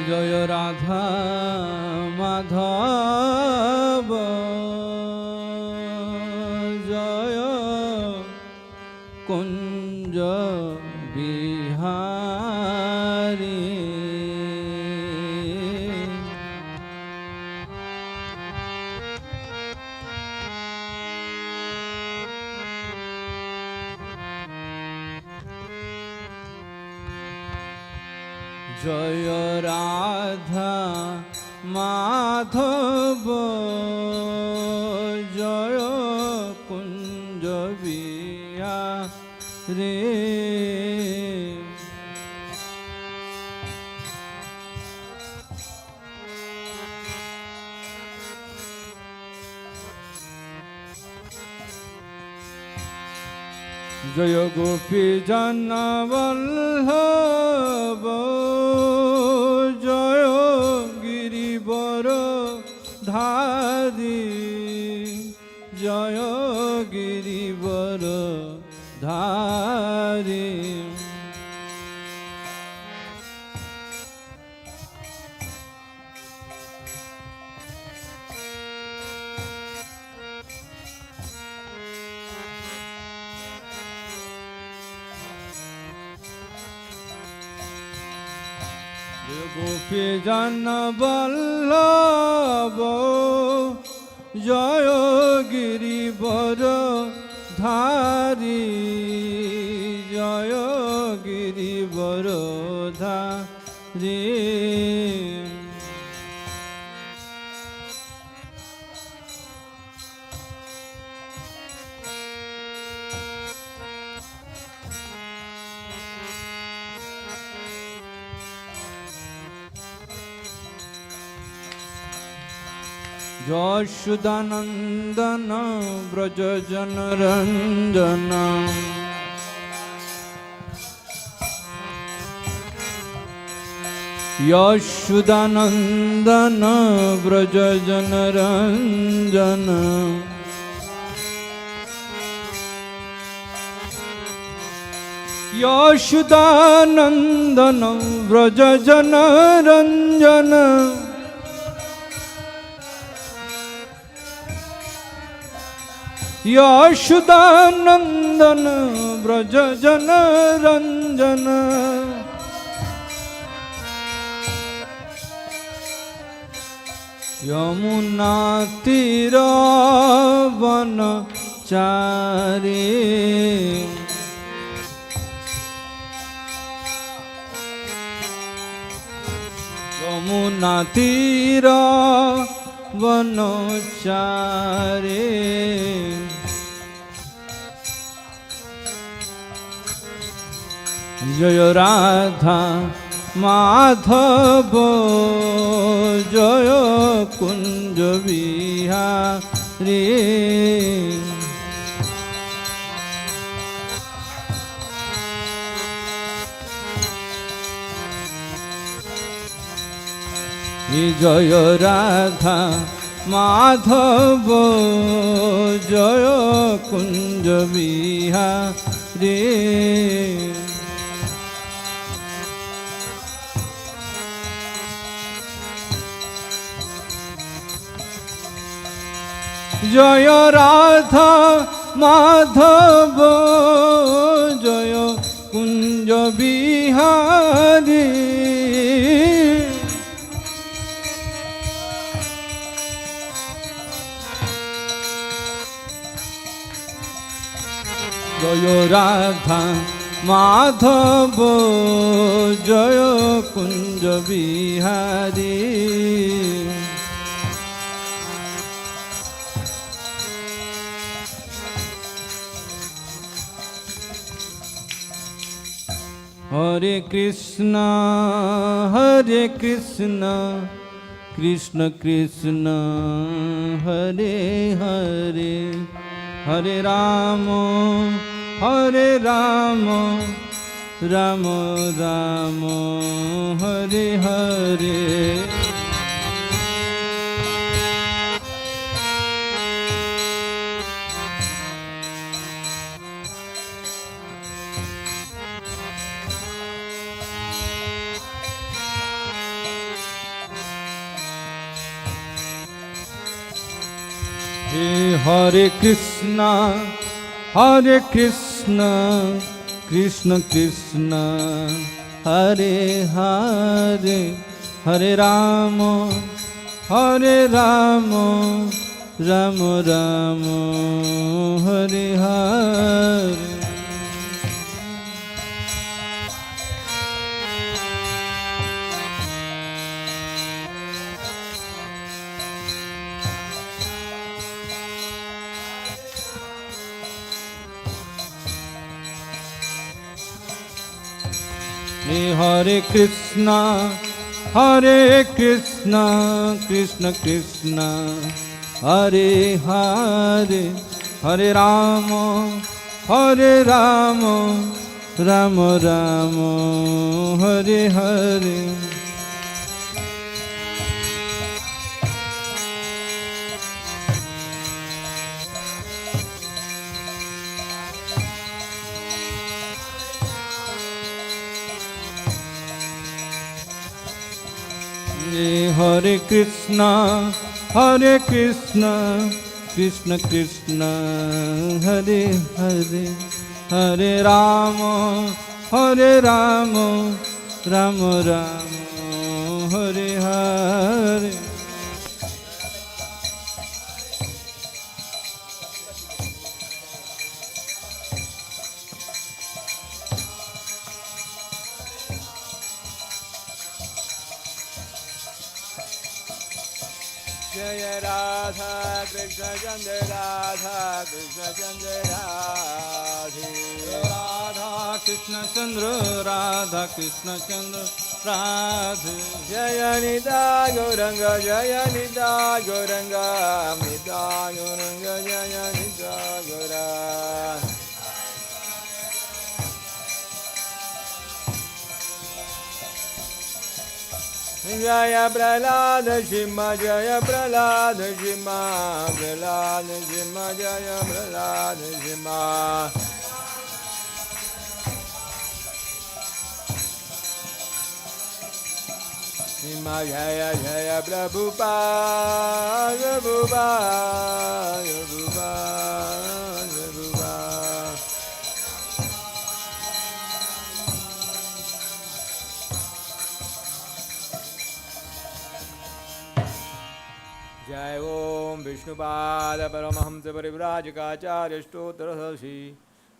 জয় রাধা মাধব জয় কুঞ্জ বিহারী। জয় রাধা মাধব জয় কুঞ্জ বিহারী। জয় গোপী জন বল্লভ জয় গিরিবর ধারী জয় গিরিবর ধারী। গোপী জন বল্লভ জয় গিরিবর ধারী জয় গিরিবর ধারী। যশোদানন্দন ব্রজ জনরঞ্জন যশোদানন্দন ব্রজ জনরঞ্জন যশোদানন্দন ব্রজ জনরঞ্জন যশোদানন্দন ব্রজ জনরঞ্জন। যমুনা তীর বনচারী যমুনা তীর বনচারী। জয় রাধা মাধব জয় কুঞ্জ বিহারী। জয় রাধা মাধব জয় কুঞ্জ বিহারী। জয় রাধা মাধব জয় কুঞ্জ বিহারী। জয় রাধা মাধব জয় কুঞ্জ বিহারী। হরে Krishna Krishna Krishna Hare Hare Hare Ram Ram Ram Hare Hare. Hare Krishna, Krishna Krishna, Hare Hare, Hare Rama, Rama Rama, Hare Hare. Hare Krishna, Krishna Krishna, Hare Hare, Hare Rama, Rama Rama, Hare Hare. Hare Krishna, Krishna Krishna, Hare Hare, Hare Rama, Rama Rama, Hare Hare. Jaya Radha Krishna Chandra Radha Krishna Chandra Radhe Radha Krishna Chandra, Radha Krishna Chandra, Radhe. Jaya Nida Gauranga Jaya Nida Gauranga Nida Gauranga Jaya Nida Gauranga Jaya Prahlada Shima Jaya Prahlada Shima Prahlada Shima Jaya Prahlada Shima Shima Jaya Jaya Prabhupada Prabhupada Prabhupada Prabhupada Jai Om Vishnupada Paramahamsa Parivrajakacarya Stotrasasi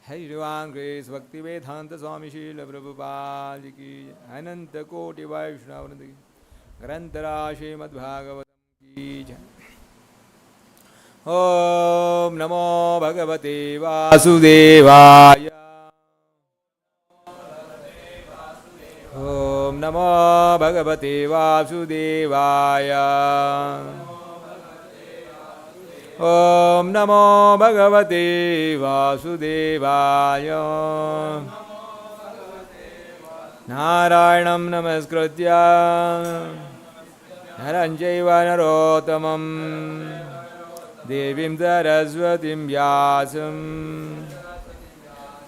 Hari Divan Grace Bhakti Vedanta Swami Srila Prabhupada Ki Ananta Koti Vaishnava Ki Grantara Srimad Bhagavatam Ki Jai Om Namo Bhagavate Vasudevaya Om Namo Bhagavate Vasudevaya Om Namo Bhagavate Vasudevaya Narayanam Namaskritya Naranjaiva Narottamam Devim Saraswatim Vyasam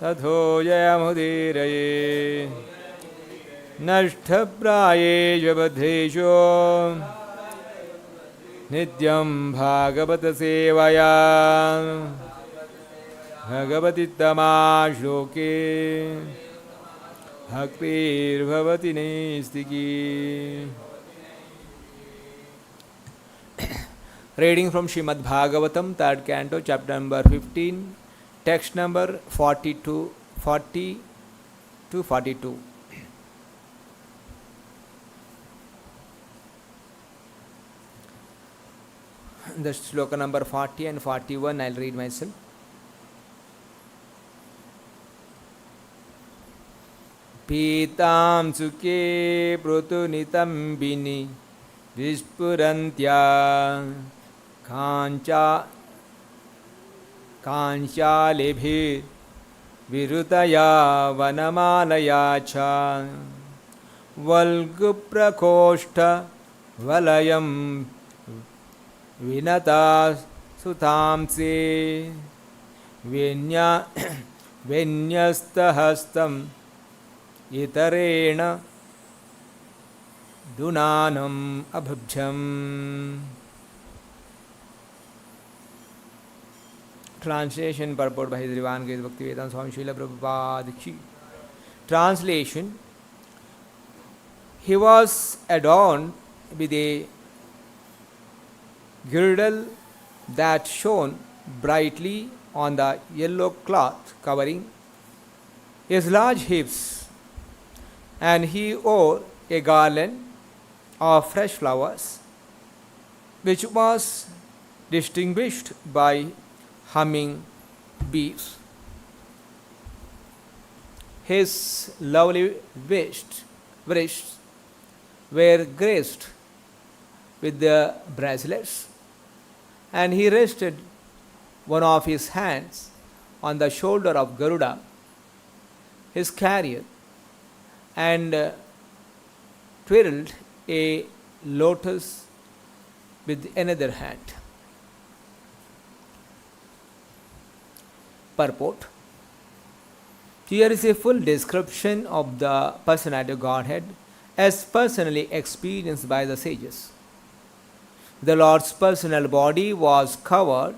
Tatho Jayamudiraye Nashtapraye Jabadhesho Nityam Bhagavata Sevaya Bhagavati Tama Shloke Bhaktir Bhavati Nistiki. Reading from Srimad Bhagavatam, 3rd canto, chapter number 15, text number 40 to 42. The sloka number 40 and 41 I'll read myself. Pitam suke prutunitam bini vispurantya कांशालेभिर् विरुतया वनमालया च वल्गुप्रकोष्ठ वलयं Vinata सुतांसि विन्यस्तहस्तम् इतरेण दुनानम् अभुभ्यम्. Translation purport by His Divine Grace Bhaktivedanta Swami Srila Prabhupada Ki. Translation. He was adorned with a girdle that shone brightly on the yellow cloth covering his large hips, and he wore a garland of fresh flowers, which was distinguished by humming bees. His lovely wrists were graced with the bracelets, and he rested one of his hands on the shoulder of Garuda, his carrier, and twirled a lotus with another hand. Purport. Here is a full description of the personality of Godhead as personally experienced by the sages. The Lord's personal body was covered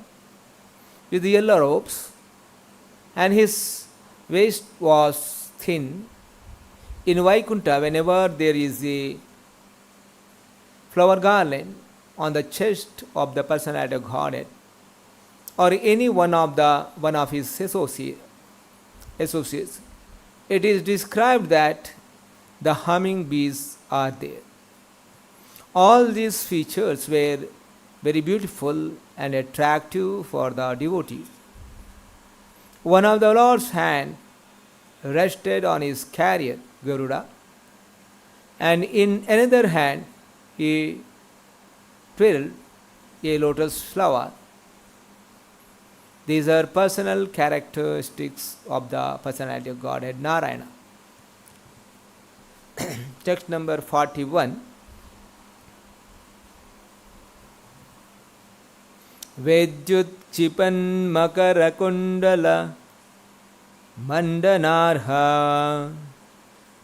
with yellow robes, and his waist was thin. In Vaikuntha, whenever there is a flower garland on the chest of the personality of Godhead, or any one of his associates, it is described that the humming bees are there. All these features were very beautiful and attractive for the devotee. One of the Lord's hand rested on his carrier, Garuda, and in another hand he twirled a lotus flower. These are personal characteristics of the personality of Godhead Narayana. Text number 41. Vedyut chipan makara kundala mandanarha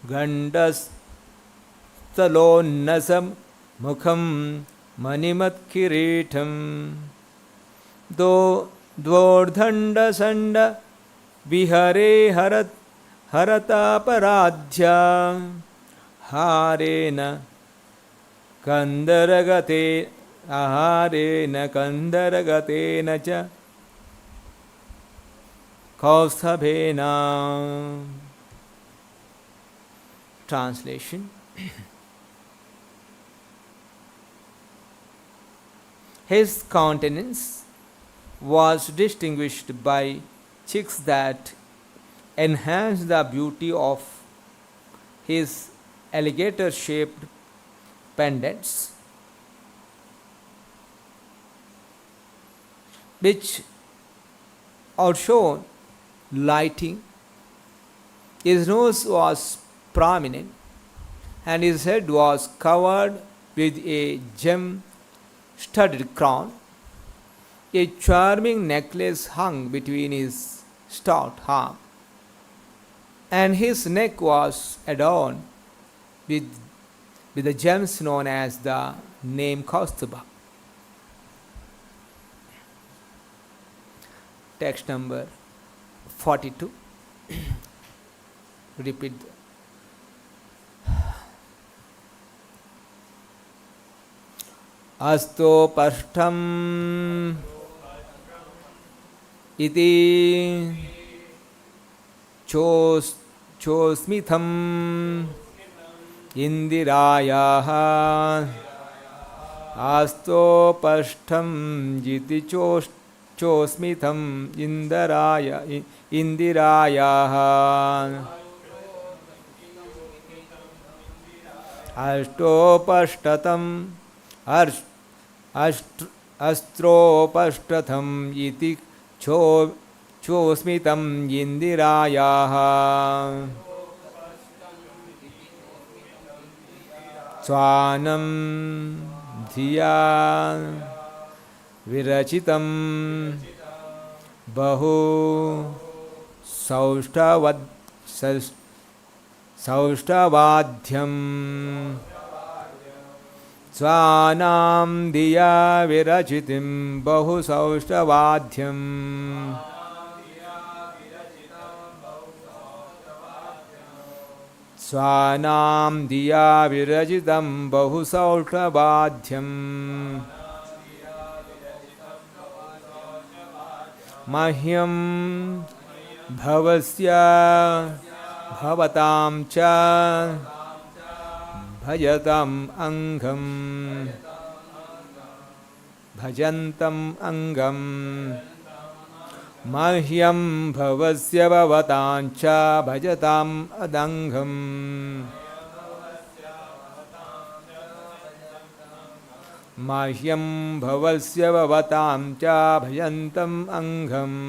gandas talonnasam mukham manimat kiritam do dvordhanda sanda vihare harata paradhya harena kandaragate aharena kandaragateena cha kausthabhena. Translation. His countenance was distinguished by cheeks that enhanced the beauty of his alligator-shaped pendants, which outshone lighting. His nose was prominent, and his head was covered with a gem-studded crown. A charming necklace hung between his stout arm, and his neck was adorned with the gems known as the name Kaustubha. Text number 42. Repeat. Astopashtam iti chosmitham indirayaha astopashtam iti chosmitham indirayaha astopashtatam astropashtatham iti chosmitam indirayaha swanam dhiya virachitam bahu saustavadhyam स्वानां धिया विरचितं बहुसौष्ठवाद्यम् स्वानां धिया विरचितं बहुसौष्ठवाद्यम् मह्यं भवस्य भवतां च भजतम् अङ्गम् भजन्तम् अङ्गम् मह्यं भवस्य भवतां च भजताम् अदङ्गम् मह्यं भवस्य भवतां च भजन्तम् अङ्गम्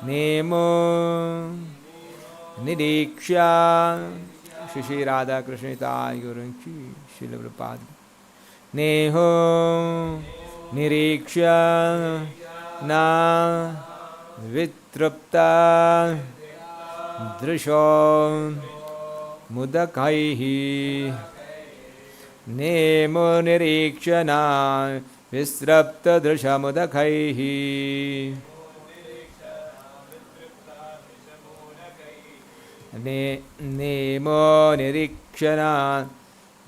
नेमो निरीक्ष्य श्री राधा कृष्ण गुरुंची श्रील प्रपाद नेहो निरीक्ष्य न वितृप्ता दृशो मुदकैः नेमो निरीक्ष्य न विस्रप्तदृशमुदकैः नेमो निरीक्षण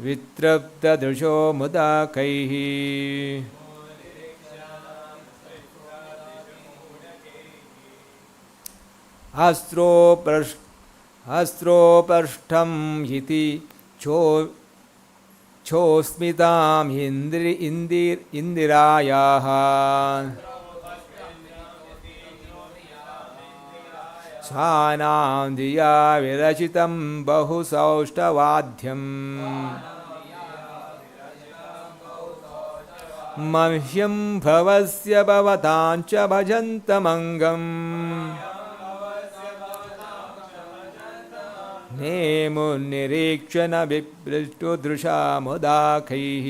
वितृप्तदृशो मुदकैः अस्त्रोपृष्ठं इति चोस्मिताम् इन्दिरायाः स्वानां धिया विरचितं बहुसौष्ठवाद्यम् मह्यं भवस्य भवतां च भजन्तमङ्गम् नेमुन्निरीक्ष्य न विपृष्टो दृशा मुदाखैः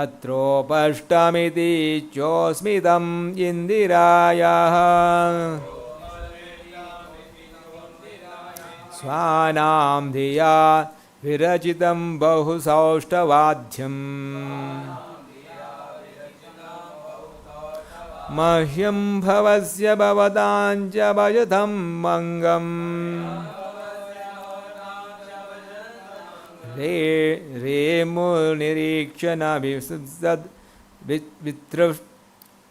अत्रोपष्टमिति चोस्मितम् इन्दिरायाः स्वानां धिया विरचितं बहुसौष्ठवाद्यम् मह्यं भवस्य भवतां च भजतम् अङ्गम् रेमुनिरीक्ष्य न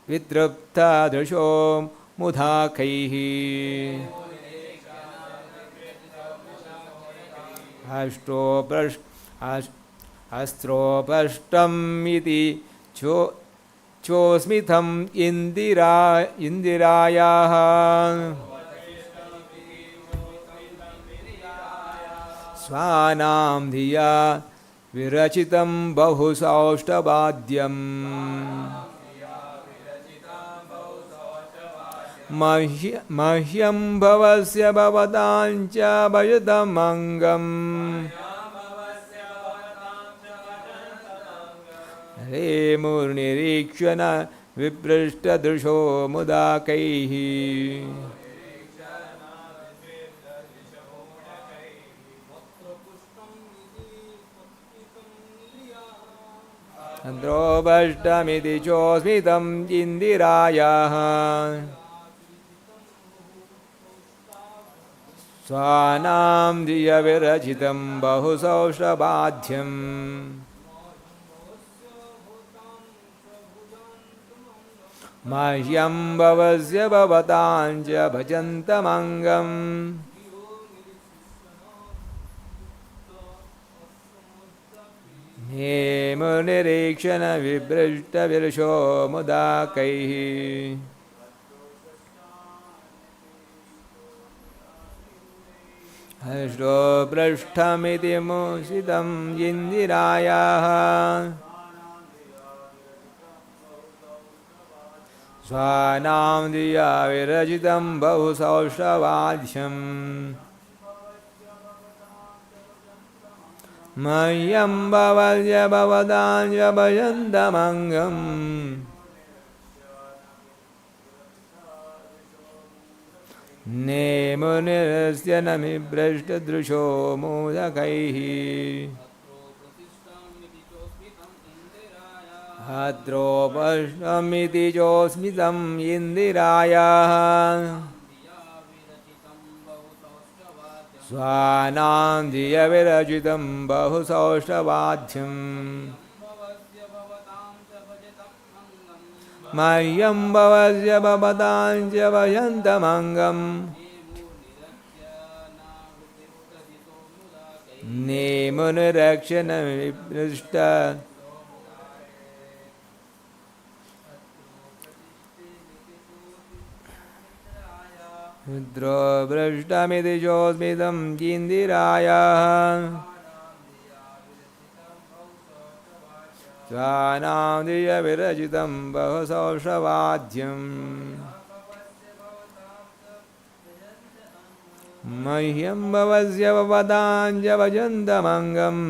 वितृप्ता दृशो मुदाखैः अस्त्रोपष्टम् इति चोस्मितम् इन्दिरायाः स्वानां धिया विरचितं बहुसौष्ठवाद्यम् मह्यं भवस्य भवतां च भजतम् अङ्गम् रेमुर्निरीक्ष्य न विपृष्टदृशो मुदाकैः अन्द्रोपष्टमिति चोस्मितम् इन्दिरायाः स्वानां धिया विरचितं बहुसौष्ठवाद्यम् मह्यं भवस्य भवतां च भजन्तमङ्गम् नेमुनिरीक्ष्य न विभृष्टविरुषो मुदाकैः अष्टोपृष्ठमिति मूषितम् इन्दिरायाः स्वानां धिया विरचितं बहुसौष्ठवाद्यम् मह्यं भवस्य भवतां च भजन्तमङ्गम् नेमुनिरस्य नमिभ्रष्टदृशो मोदकैः अत्रोपष्टमिति चोस्मितम् इन्दिरायाः स्वानां धियविरचितं बहुसौष्ठवाद्यम् मह्यं भवस्य भवतां च भजन्तमङ्गम् नेमुनिरक्षणविपृष्ट रुद्रोभ्रष्टमिति चोस्मितं इन्दिरायाः स्वानां धियविरचितं बहुसौष्ठवाद्यम् मह्यं भवस्य भवतां च भजन्तमङ्गम्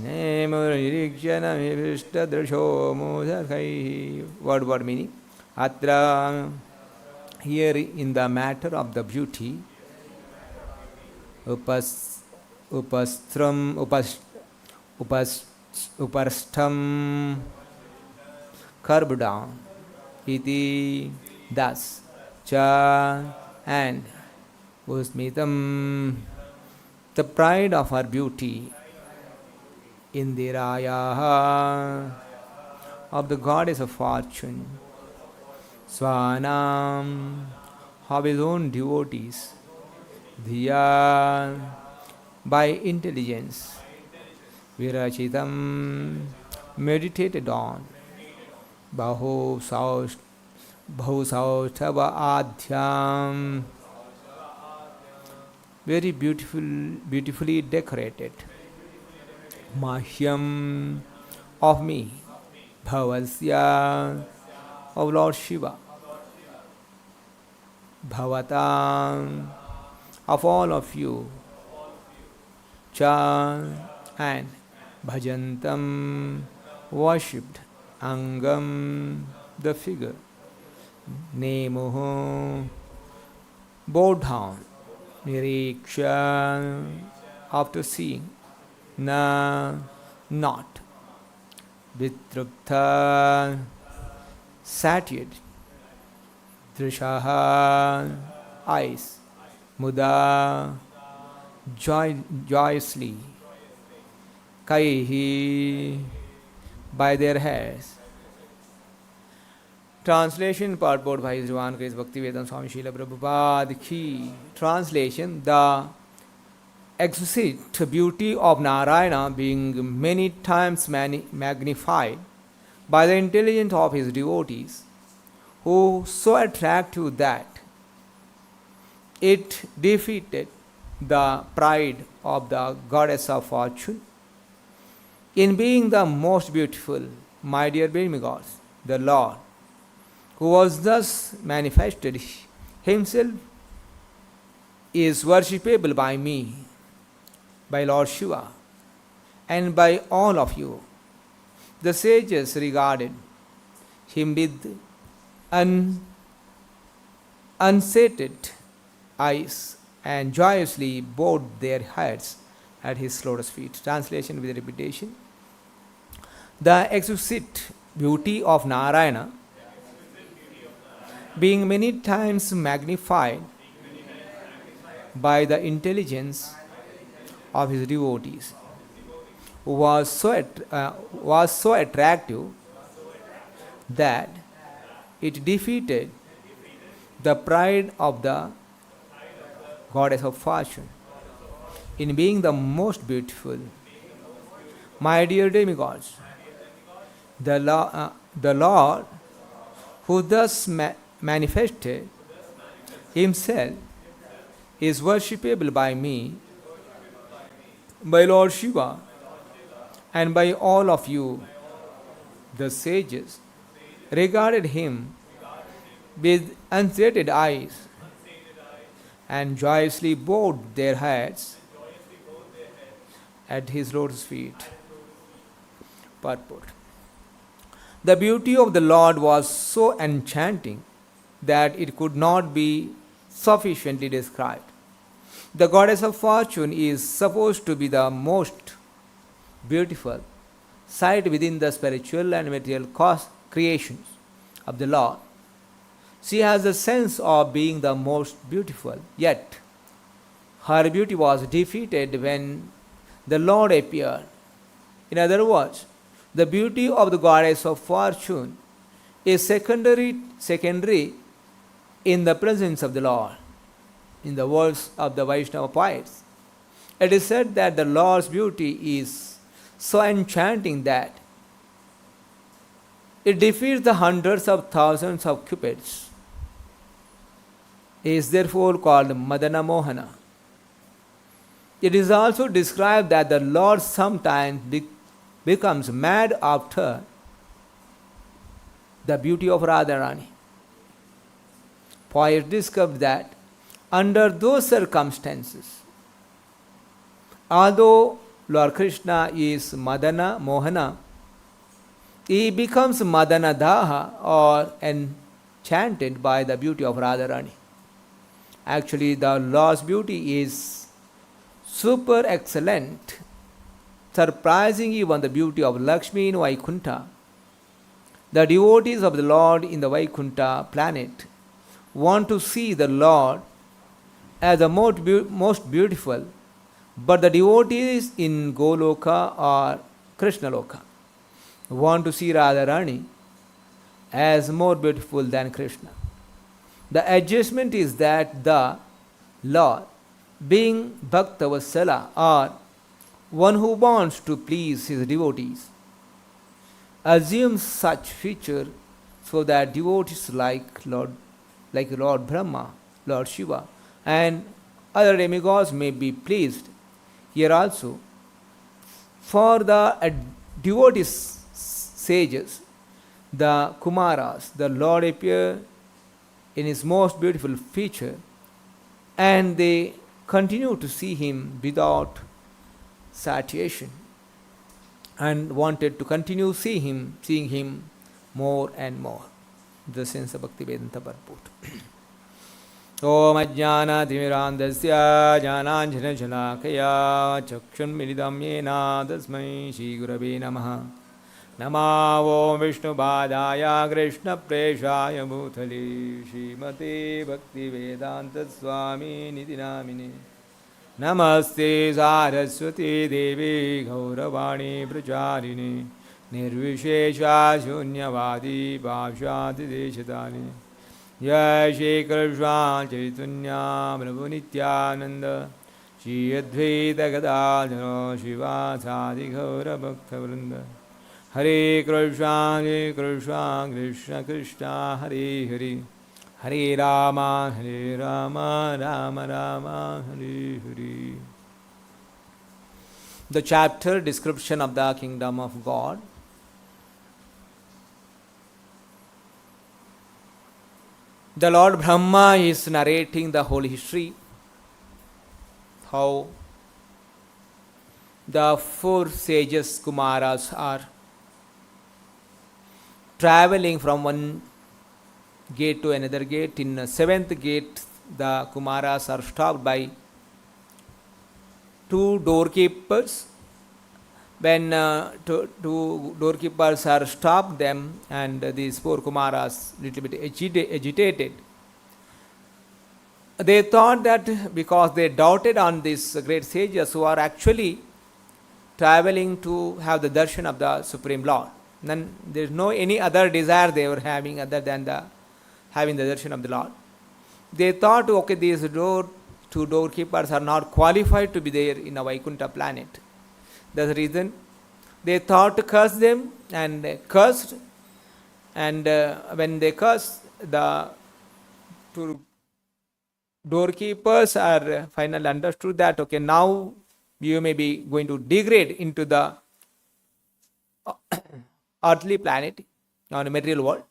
नेमुनिरीक्षणमिभृष्टदृशो मोदकैः. Word meaning. Atra, here in the matter of the beauty, upastham curved down, iti thus, cha and usmitam, the pride of her beauty, indiraya, of the goddess of fortune, Swanam, of his own devotees, Dhiya, by intelligence, Virachitam, meditated on, Bahusauštava Adhyam, very beautifully decorated, Mahyam, of me, Bhavasya, of Lord Shiva, Bhavatam, of all of you, Cha and Bhajantam, worshipped, Angam, the figure, Nemuhu, bowed down, Niriksha, after seeing, Na, not, Vitrupta, satiated, Drishaha, eyes, Muda, joyously, Kaihi, by their hairs. Translation purport by His Divine Grace Bhaktivedanta Swami Srila Prabhupada Ki. Translation: the exquisite beauty of Narayana being many times magnified by the intelligence of his devotees, who so attractive that it defeated the pride of the goddess of fortune. In being the most beautiful, my dear demigods, the Lord, who was thus manifested himself, is worshipable by me, by Lord Shiva, and by all of you. The sages regarded him with unsated eyes and joyously bowed their heads at his lotus feet. Translation with repetition. The exquisite beauty of Narayana, being many times magnified by the intelligence of his devotees, was so attractive that it defeated the pride of the goddess of fortune. In being the most beautiful, my dear demigods, the Lord, who thus manifested himself, is worshipable by me, by Lord Shiva, and by all of you. The sages regarded him with unsated eyes and joyously bowed their heads at his lotus feet. Purport. The beauty of the Lord was so enchanting that it could not be sufficiently described. The goddess of fortune is supposed to be the most beautiful sight within the spiritual and material creations of the Lord. She has the sense of being the most beautiful, yet her beauty was defeated when the Lord appeared. In other words, the beauty of the goddess of fortune is secondary in the presence of the Lord. In the words of the Vaishnava poets, it is said that the Lord's beauty is so enchanting that it defeats the hundreds of thousands of cupids. He is therefore called Madana Mohana. It is also described that the Lord sometimes becomes mad after the beauty of Radharani. Poets discovered that under those circumstances, although Lord Krishna is Madana Mohana, he becomes Madana Daha or enchanted by the beauty of Radharani. Actually, the Lord's beauty is super excellent, surprising even the beauty of Lakshmi in Vaikuntha. The devotees of the Lord in the Vaikuntha planet want to see the Lord as the most beautiful, but the devotees in Goloka or Krishnaloka want to see Radharani as more beautiful than Krishna. The adjustment is that the Lord, being Bhakta Vatsala or one who wants to please his devotees, assumes such feature so that devotees like Lord Brahma, Lord Shiva, and other demigods may be pleased. Here also, for the devotees, sages, the Kumaras, the Lord appears in his most beautiful feature, and they continue to see him without satiation, and wanted to continue seeing him more and more. The sense of Bhaktivedanta purport. Om Ajnana-timirandasya Jnananjana-shalakaya Chakshunmilidam yena Tasmai Shri Gurave Namaha. Nama Om Vishnu-padaya Krishna-preshaya Bhutale Srimate Bhaktivedanta Swami Niti Namine. Namaste Saraswati Devi Gauravani Pracharini Nirvishesha Shunyavadi Bhavshati Deshatani. Jai Shri Krishna Chaitanya Prabhu Nityananda Shri Advaita Gadadhara Shivasadi Gaura Bhakta Vrinda. Hare Krishna Krishna Krishna Hare Hare Hare Rama Rama Rama Hare Hare. The chapter description of the kingdom of God. The Lord Brahma is narrating the whole history, how the four sages Kumaras are traveling from one gate to another gate. In the seventh gate, the Kumaras are stopped by two doorkeepers. When two doorkeepers are stopped them, and these four Kumaras little bit agitated, they thought that because they doubted on these great sages who are actually traveling to have the darshan of the Supreme Lord, then there is no any other desire they were having other than having the darshan of the Lord. They thought, okay, these two doorkeepers are not qualified to be there in a Vaikuntha planet. That's the reason they thought to curse them, and they cursed. And when they cursed, the two doorkeepers are finally understood that, okay, now you may be going to degrade into the earthly planet, on a material world.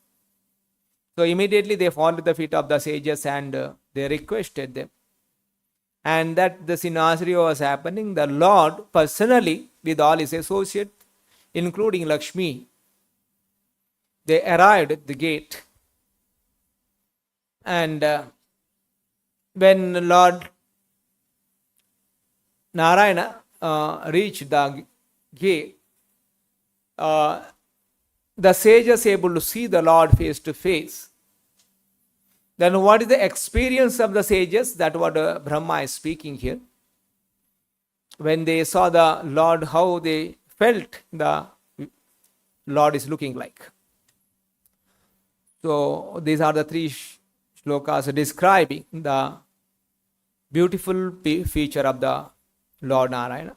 So immediately they fall at the feet of the sages and they requested them. And that the scenario was happening. The Lord personally, with all his associates, including Lakshmi, they arrived at the gate. And when Lord Narayana reached the gate, uh, the sages able to see the Lord face to face. Then what is the experience of the sages? That what Brahma is speaking here. When they saw the Lord, how they felt the Lord is looking like. So these are the three shlokas describing the beautiful feature of the Lord Narayana.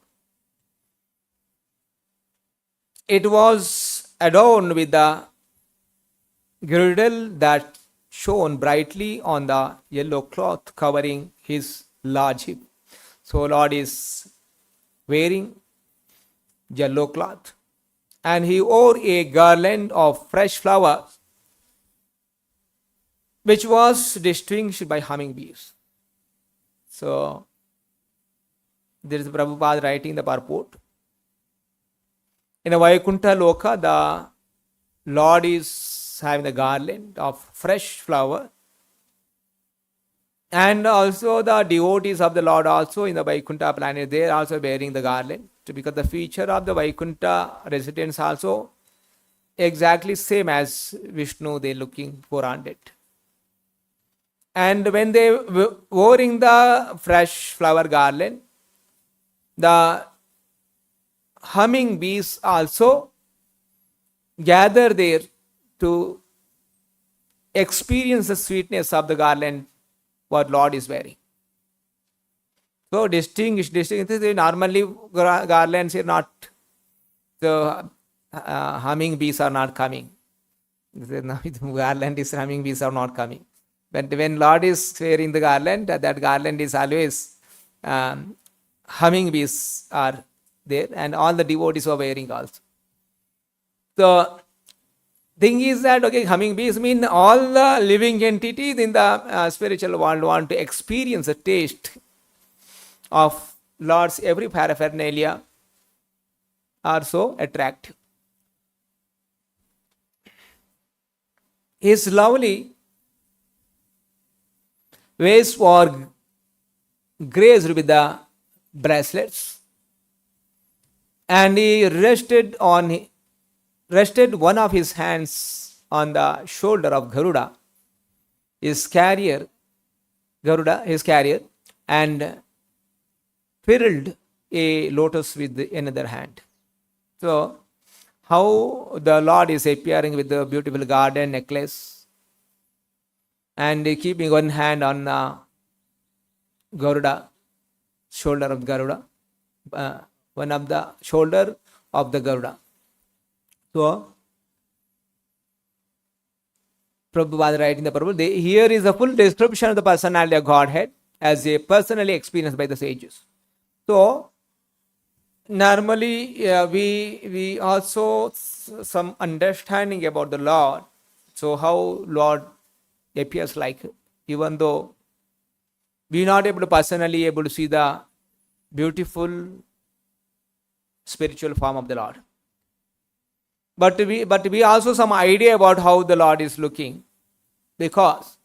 It was adorned with the girdle that shone brightly on the yellow cloth covering his large hip. So Lord is wearing yellow cloth, and he wore a garland of fresh flowers which was distinguished by hummingbees. So there is Prabhupada writing the purport. In a Vaikuntha Loka, the Lord is having the garland of fresh flower, and also the devotees of the Lord also in the Vaikuntha planet, they are also bearing the garland, because the feature of the Vaikuntha residents also exactly same as Vishnu, they looking 400. And when they wearing the fresh flower garland, the humming bees also gather there to experience the sweetness of the garland what Lord is wearing. So distinguish. Normally garlands are not, the humming bees are not coming. Garland is humming bees are not coming. But when Lord is wearing the garland, that garland is always humming bees are there, and all the devotees are wearing also. So thing is that, okay, humming bees mean all the living entities in the spiritual world want to experience the taste of Lord's every paraphernalia are so attractive. His lovely waist were graced with the bracelets, and he rested one of his hands on the shoulder of Garuda, his carrier, and filled a lotus with another hand. So, how the Lord is appearing with the beautiful garden necklace, and keeping one hand on Garuda, shoulder of Garuda, one of the shoulder of the Garuda. So, Prabhupada writing the Prabhupada, here is a full description of the personality of Godhead as a personally experienced by the sages. So, normally we also some understanding about the Lord. So, how Lord appears like, even though we are not able to personally able to see the beautiful spiritual form of the Lord. But we also some idea about how the Lord is looking, because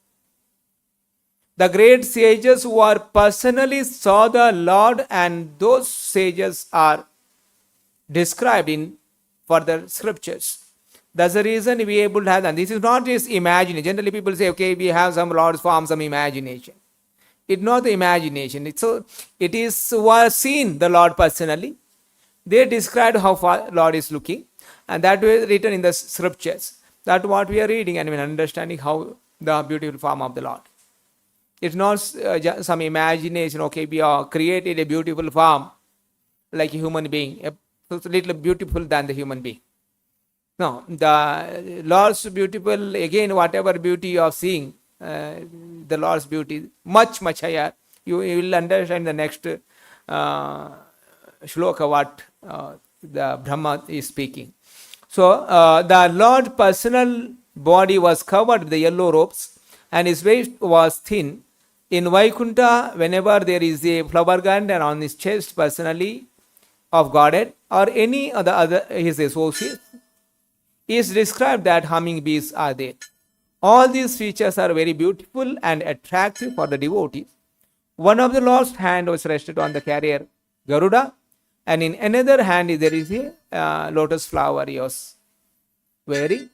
the great sages who are personally saw the Lord, and those sages are described in further scriptures. That's the reason we are able to have that. This is not just imagination. Generally people say, okay, we have some Lord's form, some imagination. It's not the imagination. It is who are seen the Lord personally. They described how far Lord is looking, and that was written in the scriptures. That's what we are reading, and we are understanding how the beautiful form of the Lord. It's not just some imagination, okay, we have created a beautiful form like a human being. It's a little beautiful than the human being. No, the Lord's beautiful, again, whatever beauty you are seeing, the Lord's beauty, much, much higher. You will understand the next shloka what the Brahma is speaking. So, the Lord's personal body was covered with the yellow robes, and his waist was thin. In Vaikuntha, whenever there is a flower garland on his chest personally of Godhead, or any of the other his associates, is described that humming bees are there. All these features are very beautiful and attractive for the devotees. One of the Lord's hand was rested on the carrier Garuda, and in another hand there is a lotus flower he was wearing.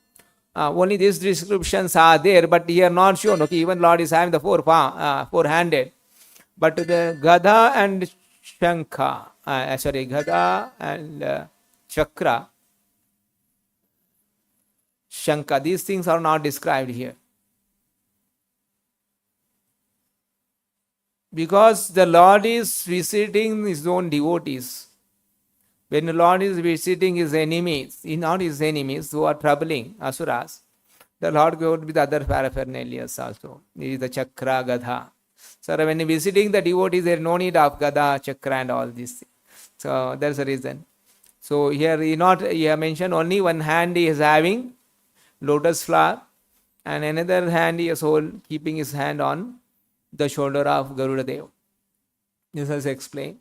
Only these descriptions are there, but here not shown. Okay, even Lord is having the four-handed, but the Gada and Shankha, Gada and Chakra, Shankha, these things are not described here. Because the Lord is visiting his own devotees. When the Lord is visiting his enemies, not his enemies who are troubling Asuras, the Lord goes with other paraphernalias also. This is the Chakra, Gada. So when visiting the devotees, there is no need of Gada, Chakra and all these things. So that's the reason. So here he mentioned only one hand he is having lotus flower, and another hand he is keeping his hand on the shoulder of Garuda Dev. This is explained.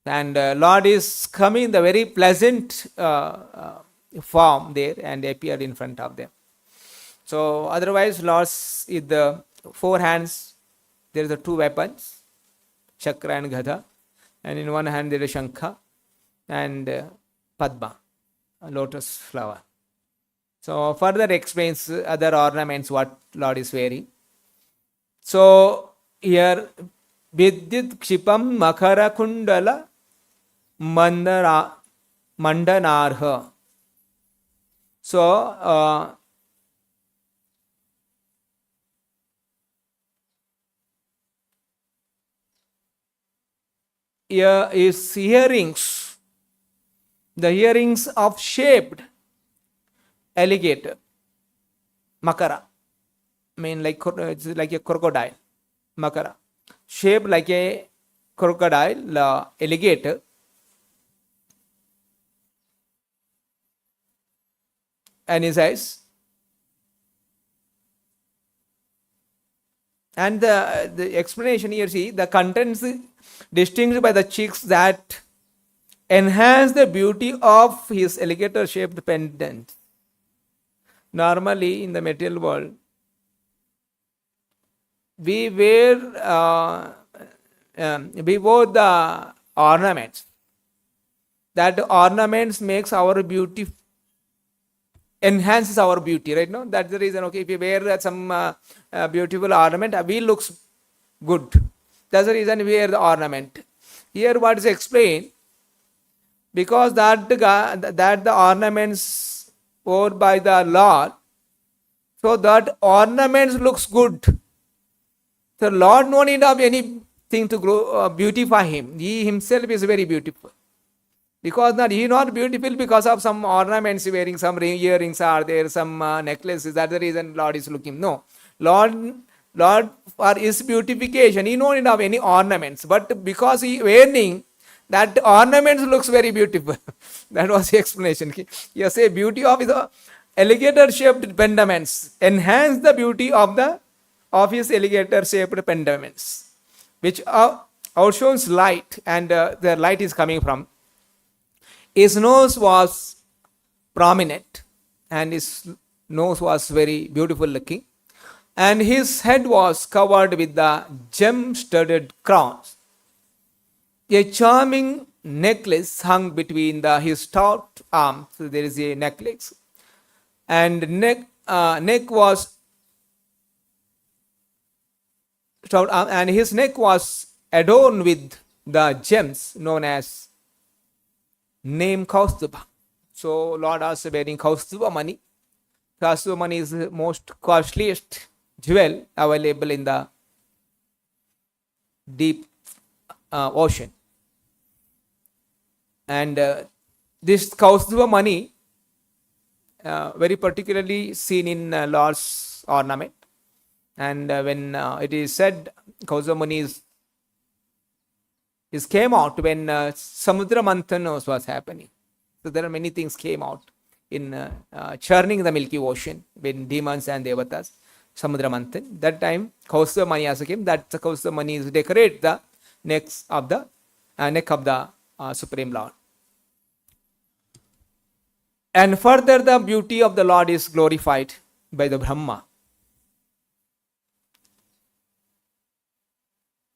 And Lord is coming in the very pleasant form there and appeared in front of them. So otherwise, Lord's with the four hands, there are the two weapons, Chakra and Gada, and in one hand there is Shankha and Padma, a lotus flower. So further explains other ornaments what Lord is wearing. So here Vidyat Kshipam Makara Kundala Mandanarha. So here is earrings, the earrings of shaped alligator, Makara, it's like a crocodile, Makara, shaped like a crocodile, alligator, and his eyes. And the explanation here, see, the contents distinguished by the cheeks that enhance the beauty of his alligator shaped pendant. Normally in the material world, we wore the ornaments. That ornaments makes our beauty, enhances our beauty, right? No, that's the reason. Okay, if you wear some beautiful ornament, we looks good. That's the reason we wear the ornament. Here, what is explained? Because that the ornaments worn by the Lord, so that ornaments looks good. The Lord no need of anything to beautify him. He himself is very beautiful. Because he is not beautiful because of some ornaments wearing, some earrings are there, some necklaces. That's the reason Lord is looking. No, Lord for his beautification, he no need of any ornaments. But because he wearing, that ornaments looks very beautiful. That was the explanation. You say beauty of the alligator shaped pendants enhance the beauty of his alligator shaped pendants, which outshines light, and the light is coming from. His nose was prominent, and his nose was very beautiful looking, and his head was covered with the gem-studded crowns. A charming necklace hung between his stout arms. So there is a necklace, and neck was stout arm, and his neck was adorned with the gems known as name Kaustuba. So Lord also wearing Kaustuba money. Kaustuba money is the most costliest jewel available in the deep ocean. And this Kaustuba money very particularly seen in Lord's ornament. And when it is said Kaustuba money is came out when Samudra Manthan was happening. So there are many things came out in churning the Milky Ocean when demons and devatas, Samudra Manthan. That time Kaustuba money also came. That Kaustuba money is decorate the neck of the Supreme Lord. And further, the beauty of the Lord is glorified by the Brahma.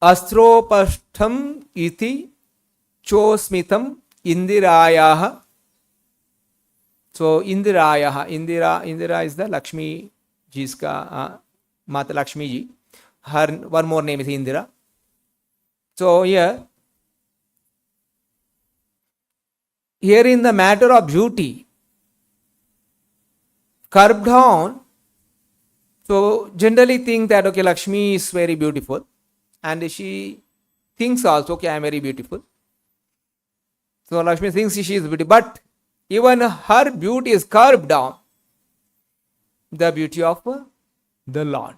astropashtham iti chosmitam indirayaha. So indirayaha, Indira is the Lakshmi ji's ka Mata Lakshmi ji. Her one more name is Indira. So here in the matter of beauty, curbed down. So generally think that okay, Lakshmi is very beautiful, and she thinks also okay, I am very beautiful. So Lakshmi thinks she is beautiful, but even her beauty is curbed down the beauty of the Lord.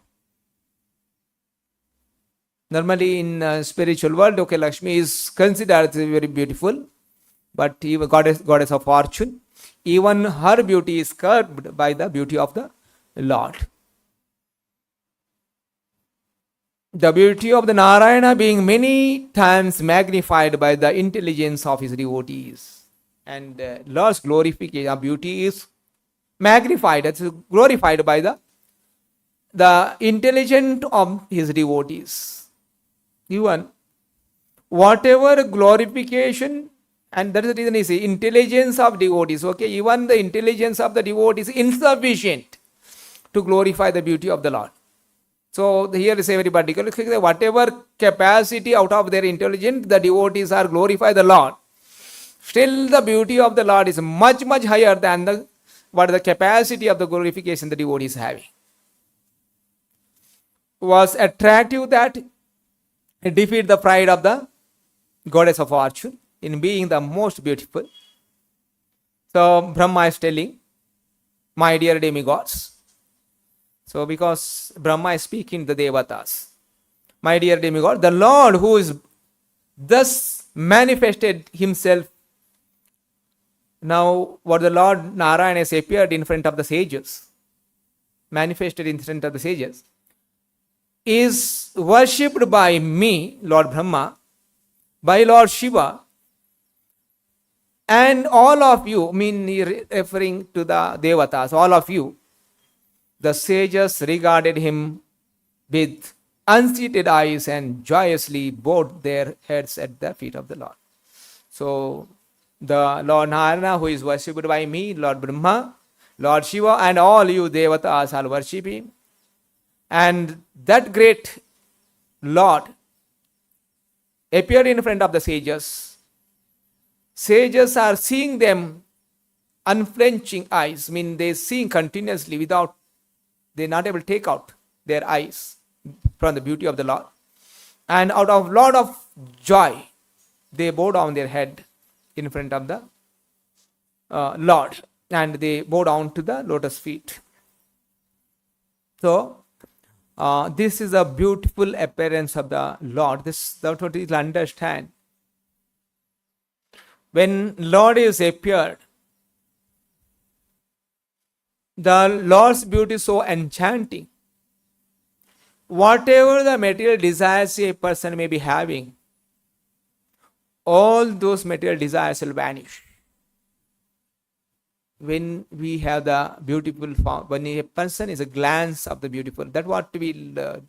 Normally in spiritual world, okay, Lakshmi is considered very beautiful, but even goddess of fortune, even her beauty is curbed by the beauty of the Lord. The beauty of the Narayana being many times magnified by the intelligence of his devotees. And Lord's glorification of beauty is magnified, it's glorified by the intelligence of his devotees. Even whatever glorification, and that is the reason he says intelligence of devotees. Okay, even the intelligence of the devotee is insufficient to glorify the beauty of the Lord. So here is very particular. Whatever capacity out of their intelligence the devotees are glorify the Lord, still the beauty of the Lord is much higher than what the capacity of the glorification the devotee is having. Was attractive that it defeat the pride of the goddess of fortune in being the most beautiful. So Brahma is telling, my dear demigods. So because Brahma is speaking to the devatas, my dear demigod, the Lord who is thus manifested himself. Now what the Lord Narayana has appeared in front of the sages, manifested in front of the sages, is worshipped by me, Lord Brahma, by Lord Shiva, and all of you, mean referring to the devatas, all of you, the sages regarded him with unseated eyes and joyously bowed their heads at the feet of the Lord. So the Lord Narayana, who is worshipped by me, Lord Brahma, Lord Shiva, and all you devatas are worshipping. And that great Lord appeared in front of the sages. Sages are seeing them unflinching eyes, mean they seeing continuously without, they're not able to take out their eyes from the beauty of the Lord. And out of lot of joy, they bow down their head in front of the Lord, and they bow down to the lotus feet. So this is a beautiful appearance of the Lord. This that what you understand. When Lord is appeared, the Lord's beauty is so enchanting. Whatever the material desires a person may be having, all those material desires will vanish. When we have the beautiful form, when a person is a glance of the beautiful, that what we'll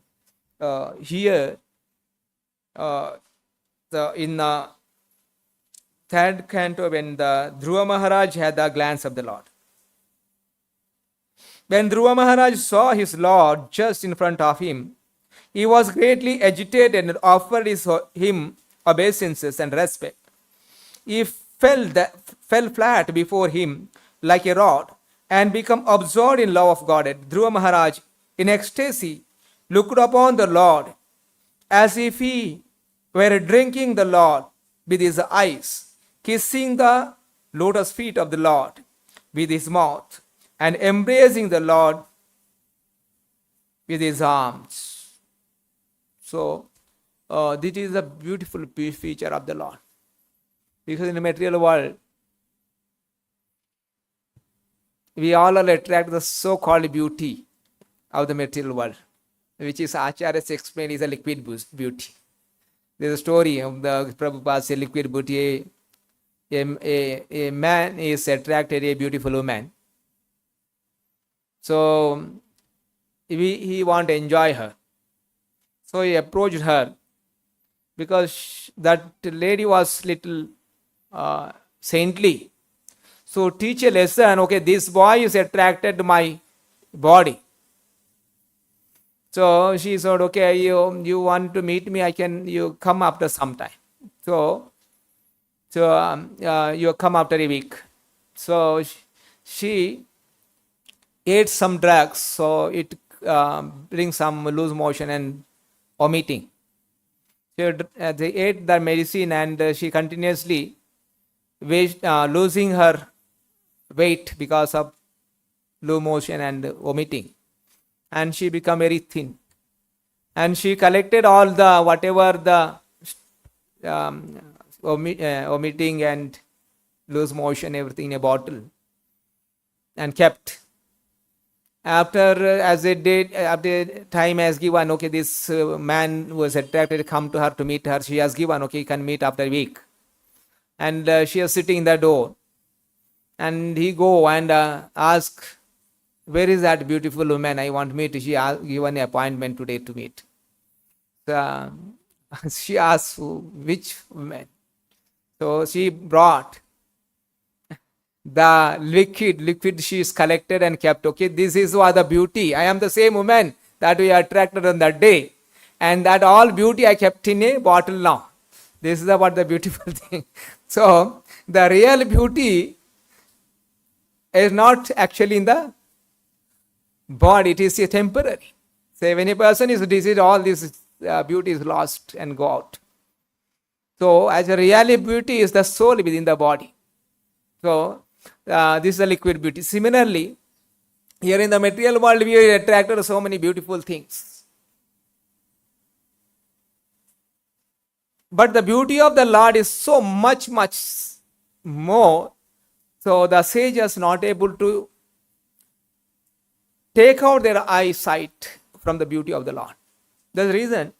hear in the third canto, when the Dhruva Maharaj had the glance of the Lord. When Dhruva Maharaj saw his Lord just in front of him, he was greatly agitated and offered him obeisances and respect. He fell flat before him like a rod and became absorbed in love of Godhead. Dhruva Maharaj, in ecstasy, looked upon the Lord as if he were drinking the Lord with his eyes, kissing the lotus feet of the Lord with his mouth, and embracing the Lord with his arms. So, this is a beautiful feature of the Lord. Because in the material world, we all are attracted to the so-called beauty of the material world, which is Acharya's explained is a liquid beauty. There is a story of the Prabhupada's liquid beauty. A man is attracted to a beautiful woman. So he want to enjoy her. So he approached her because that lady was little saintly. So teach a lesson, okay, this boy is attracted to my body. So she said, okay, you want to meet me, you come after some time. So you come after a week. So she ate some drugs, so it brings some loose motion and vomiting. They ate the medicine, and she continuously losing her weight because of low motion and vomiting, and she become very thin. And she collected all the whatever the vomiting and loose motion, everything in a bottle, and kept. After after time has given, okay, this man was attracted, come to her to meet her. She has given, okay, you can meet after a week. And she is sitting in the door, and he go and ask, where is that beautiful woman? I want to meet. She given an appointment today to meet. She asked, which woman? So she brought the liquid she is collected and kept. Okay, this is what the beauty. I am the same woman that we attracted on that day, and that all beauty I kept in a bottle now. This is about the beautiful thing. So the real beauty is not actually in the body, it is a temporary. Say when a person is diseased, all this beauty is lost and go out. So as a real beauty is the soul within the body. So this is a liquid beauty. Similarly, here in the material world, we are attracted to so many beautiful things. But the beauty of the Lord is so much more. So the sages not able to take out their eyesight from the beauty of the Lord. That's the reason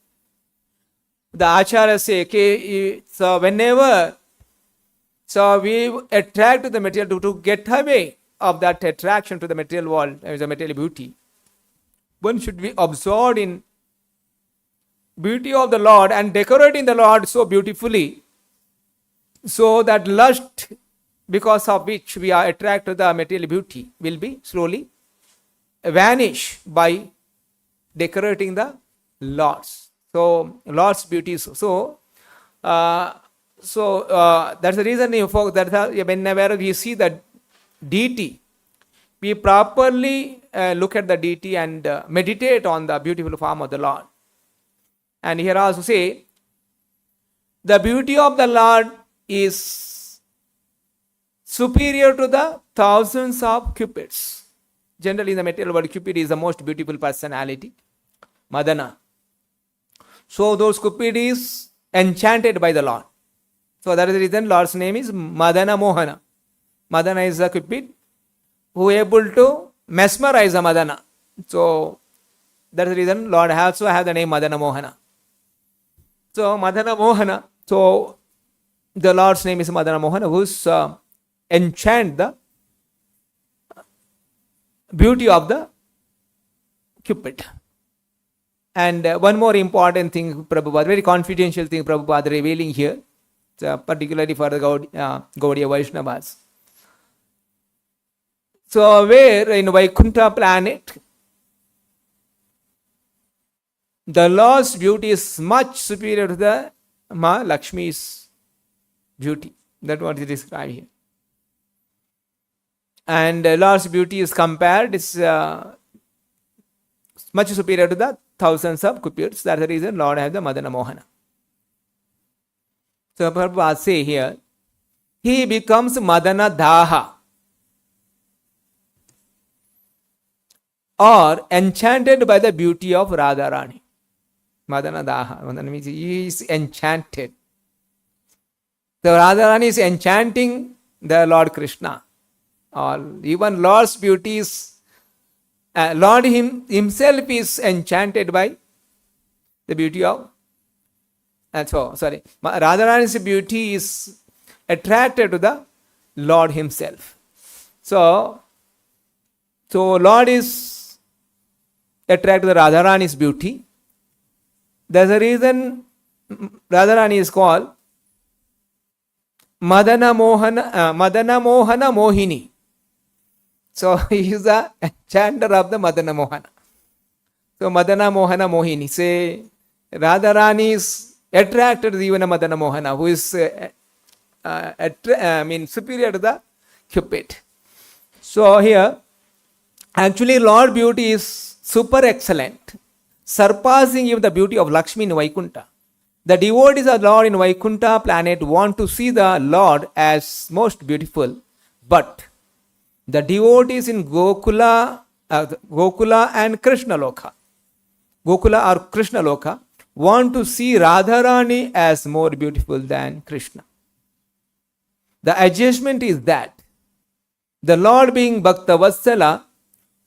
the Acharya say, okay, so whenever we attract to the material, to get away of that attraction to the material world, the material beauty, one should be absorbed in beauty of the Lord and decorating the Lord so beautifully, so that lust, because of which we are attracted to the material beauty, will be slowly vanish by decorating the Lord's. So Lord's beauty. So that's the reason that whenever we see the deity, we properly look at the deity and meditate on the beautiful form of the Lord. And here also say, the beauty of the Lord is superior to the thousands of cupids. Generally in the material world, Cupid is the most beautiful personality, Madana. So those Cupid is enchanted by the Lord. So that is the reason Lord's name is Madana Mohana. Madana is a Cupid who is able to mesmerize a Madana. So that is the reason Lord also have the name Madana Mohana. So Madana Mohana. So the Lord's name is Madana Mohana, who's enchant the beauty of the Cupid. And one more important thing, Prabhupada, very confidential thing Prabhupada revealing here, particularly for the Gaudiya Vaishnavas. So where in Vaikuntha planet, the Lord's beauty is much superior to the Ma Lakshmi's beauty. That's what is described here. And Lord's beauty is compared, is much superior to the thousands of Cupids. That's the reason Lord has the Madana Mohana. So Prabhupada say here, he becomes Madana Daha, or enchanted by the beauty of Radharani. Madana Daha. Madana means he is enchanted. So Radharani is enchanting the Lord Krishna. Or even Lord's beauty is, Lord himself is enchanted by the beauty of, Radharani's beauty is attracted to the Lord himself. So Lord is attracted to the Radharani's beauty. There's a reason Radharani is called Madana Mohana Mohini. So he is the chanter of the Madana Mohana. So Madana Mohana Mohini. Say Radharani is attracted to even a Madana Mohana, who is superior to the Cupid. So here, actually Lord beauty is super excellent, surpassing even the beauty of Lakshmi in Vaikunta. The devotees of Lord in Vaikunta planet want to see the Lord as most beautiful, but the devotees in Gokula and Krishna Loka, Gokula or Krishna Loka, want to see Radharani as more beautiful than Krishna. The adjustment is that the Lord, being Bhakta Vatsala,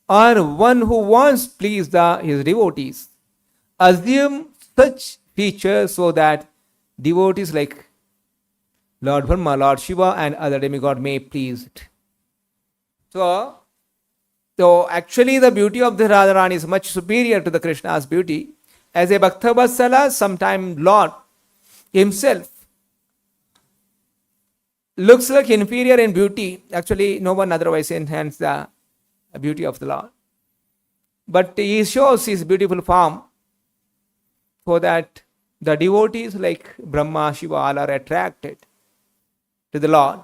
or one who wants to please his devotees, assume such features so that devotees like Lord Brahma, Lord Shiva, and other demigods may please it. So actually the beauty of the Radharani is much superior to the Krishna's beauty. As a Bhakta Vatsala, sometimes Lord himself looks like inferior in beauty. Actually, no one otherwise enhances the beauty of the Lord. But he shows his beautiful form so that the devotees like Brahma, Shiva, all are attracted to the Lord,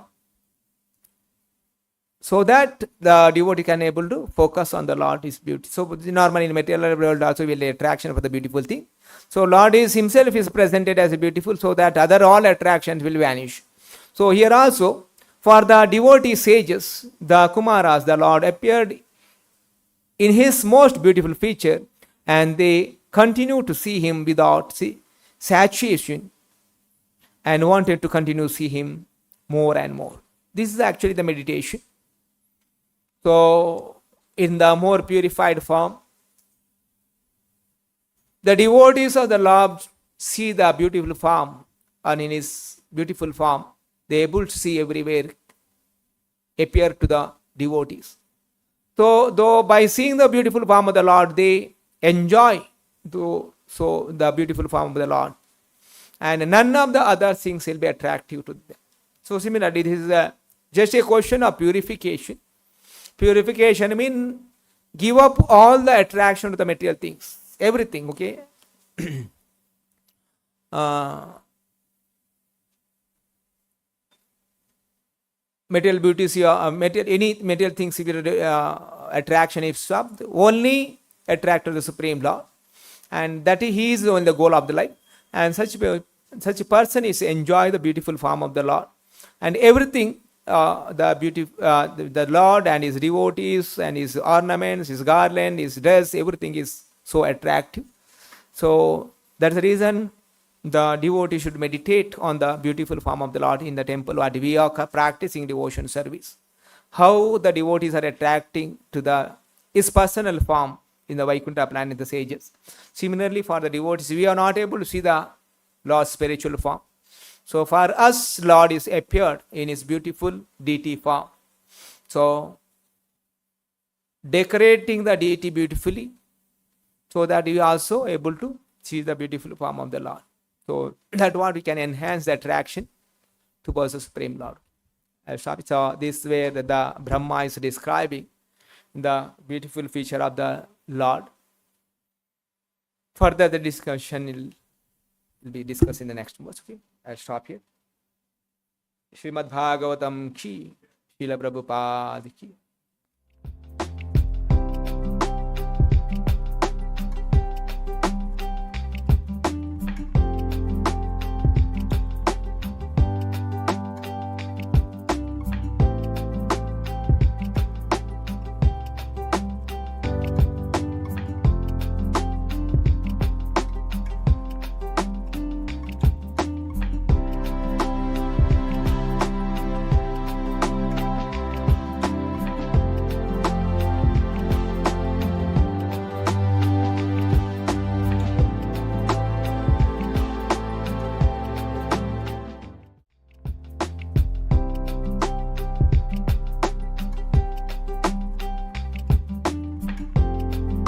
so that the devotee can able to focus on the Lord's beauty. So normally in material world also will attraction for the beautiful thing. So Lord is himself is presented as beautiful, so that other all attractions will vanish. So here also, for the devotee sages, the Kumaras, the Lord appeared in his most beautiful feature, and they continue to see him without saturation, and wanted to continue to see him more and more. This is actually the meditation. So in the more purified form, the devotees of the Lord see the beautiful form, and in his beautiful form, they are able to see everywhere appear to the devotees. So though by seeing the beautiful form of the Lord, they enjoy the beautiful form of the Lord, and none of the other things will be attractive to them. So similarly, this is just a question of purification. Purification means give up all the attraction to the material things, everything, okay? Material beauties, any material things, attraction is stopped, only attract to the Supreme Lord, and that he is the only goal of the life. And such a person is enjoy the beautiful form of the Lord, and everything, the Lord and his devotees and his ornaments, his garland, his dress, everything is so attractive. So that's the reason the devotee should meditate on the beautiful form of the Lord in the temple while we are practicing devotion service. How the devotees are attracting to his personal form in the Vaikuntha planet, the sages. Similarly, for the devotees, we are not able to see the Lord's spiritual form. So for us, Lord is appeared in his beautiful deity form. So decorating the deity beautifully, so that we are also able to see the beautiful form of the Lord. So that's what we can enhance the attraction towards the Supreme Lord. So this is where the Brahma is describing the beautiful feature of the Lord. Further the discussion will be discussed in the next verse. Okay, I'll stop here. Srimad Bhagavatam ki, Srila Prabhupada ki.